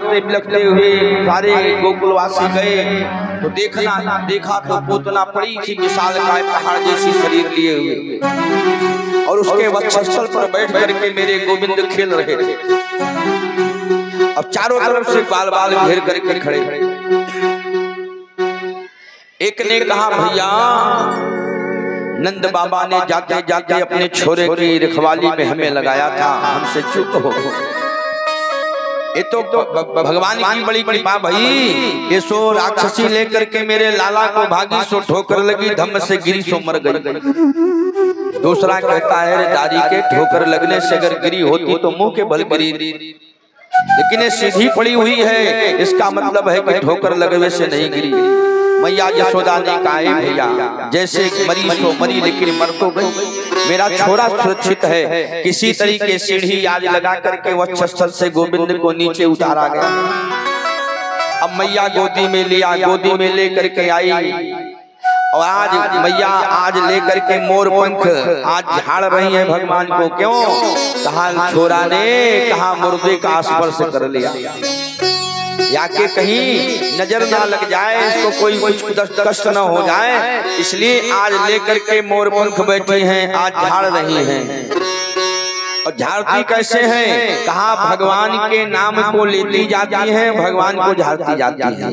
बिलखते हुए सारे गोकुलवासी गए तो देखा तो पूतना पड़ी थी विशालकाय पहाड़ जैसी शरीर लिए हुए, और उसके वक्षस्थल पर बैठ करके मेरे गोविंद खेल रहे थे। अब चारों तरफ से बाल बाल घेर करके खड़े। एक ने कहा, भैया नंद बाबा ने जाते जाते अपने छोरे की रखवाली में हमें लगाया था, हमसे चूक हो। ये तो भगवान की बड़ी कृपा भाई। ये सो राक्षसी लेकर के मेरे लाला को भागी, सो ठोकर लगी, धम्म से गिरी सो मर गई। दूसरा कहता है, दारी के ठोकर लगने से अगर गिरी होती तो मुंह के बल गिरी, लेकिन ये सीधी पड़ी हुई है, इसका मतलब है कि ठोकर लगने से नहीं गिरी। मैया यशोदा ने कहा, भैया जैसे मरी सो मरी, लेकिन मर तो गई। मेरा छोरा सुरक्षित है। किसी तरीके सीढ़ी आज लगा करके वक्षस्थल से गोविंद को नीचे उतारा गया। अब मैया गोदी में लिया, गोदी में लेकर के आई, और आज मैया आज लेकर के मोर पंख आज झाड़ रही है भगवान को। क्यों? कहा छोरा ने कहा मुर्दे का स्पर्श कर लिया, या कि कहीं नजर ना लग जाए, इसको कोई कुछ कष्ट ना हो जाए, इसलिए आज लेकर के मोर पंख बैठी हैं, आज झाड़ रही हैं। और झाड़ती कैसे हैं? कहा भगवान के नाम को लेती जाती हैं, भगवान को झाड़ती जाती हैं।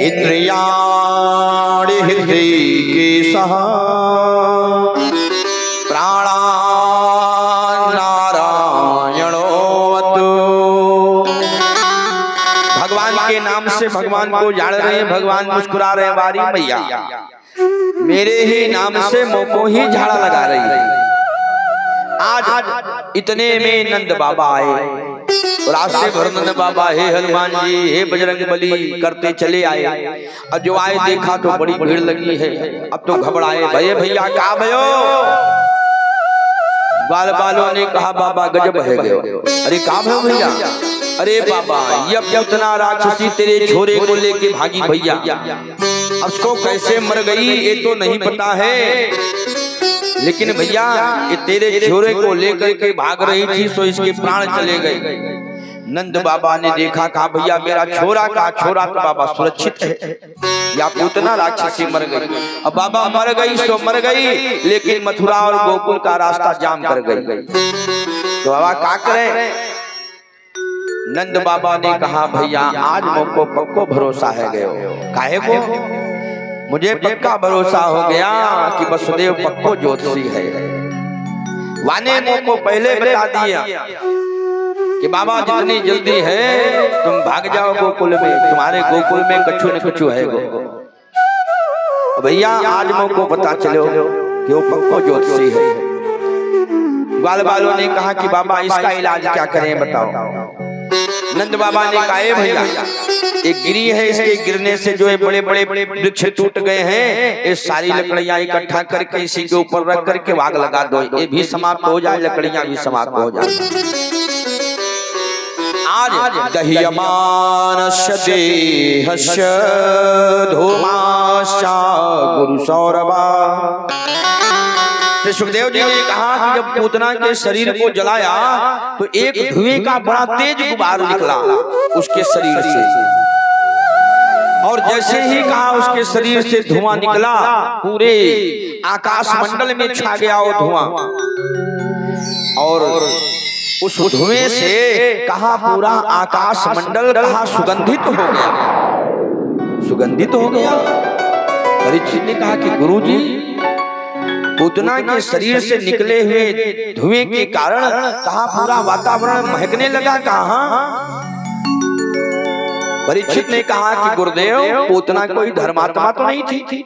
इंद्रियाणि हृदय के सहा प्राणा के नाम से भगवान को झाड़ रहे हैं। भगवान मुस्कुरा रहे हैं, वारी मैया मेरे ही नाम से मुंह को ही झाड़ा लगा रही है। आज इतने में नंद बाबा आए, रास्ते भर नंद बाबा हे हनुमान जी, हे बजरंग बली करते चले आए। अब जो आए देखा तो बड़ी भीड़ लगी है। अब तो घबराए, भैया कहाँ भयो? बाल बालों ने कहा, बाबा गजब है गयो। अरे कहाँ भयो भैया? अरे बाबा ये उतना राक्षसी तेरे छोरे को लेके भागी भैया, अब तो कैसे मर गई ये तो नहीं पता है, लेकिन भैया ये तेरे छोरे को लेकर के भाग रही थी, सो इसके प्राण चले गए। नंद बाबा ने देखा, कहा भैया मेरा छोरा तो बाबा सुरक्षित है, या पूतना राक्षसी मर गई। अब बाबा मर गई सो मर गई, लेकिन मथुरा और गोकुल का रास्ता जाम कर गई। तो बाबा क्या करे? नंद बाबा ने कहा, भैया आज मुझको पक्को भरोसा है गयो। काहे को? मुझे पक्का भरोसा हो गया कि वसुदेव पक्को ज्योतिषी है। वाने मुझको पहले बता दिया कि बाबा जितनी जल्दी है तुम भाग जाओ गोकुल में, तुम्हारे गोकुल में कछु न कछु है गो। भैया आज मुझको पता चलो कि वो पक्को ज्योतिषी है। बाल बालों ने कहा कि बाबा इसका इलाज क्या करें बताओ। नंद बाबा ने कहा, भैया एक गिरी है, इसके गिरने से जो है बड़े बड़े वृक्ष टूट गए हैं, ये सारी लकड़ियां इकट्ठा करके इसी के ऊपर रख करके आग लगा दो, ये भी समाप्त हो जाए, लकड़ियां भी समाप्त हो जाए। आज दह्यमानस्य देहस्य धूमाश्च गुरु सौरभा। सुखदेव जी ने कहा कि जब पूतना के शरीर को जलाया तो एक धुएं का बड़ा तेज गुबार निकला उसके शरीर से, और जैसे ही कहा उसके शरीर से धुआं निकला, पूरे आकाश मंडल में छा गया वो धुआं, और उस धुएं से कहा पूरा आकाश मंडल कहा सुगंधित हो गया, सुगंधित हो गया। परीक्षित ने कहा कि गुरुजी पूतना के शरीर से निकले हुए धुएं के कारण कहा पूरा वातावरण महकने लगा। कहा? परीक्षित ने कहा कि गुरुदेव पूतना कोई धर्मात्मा तो नहीं थी,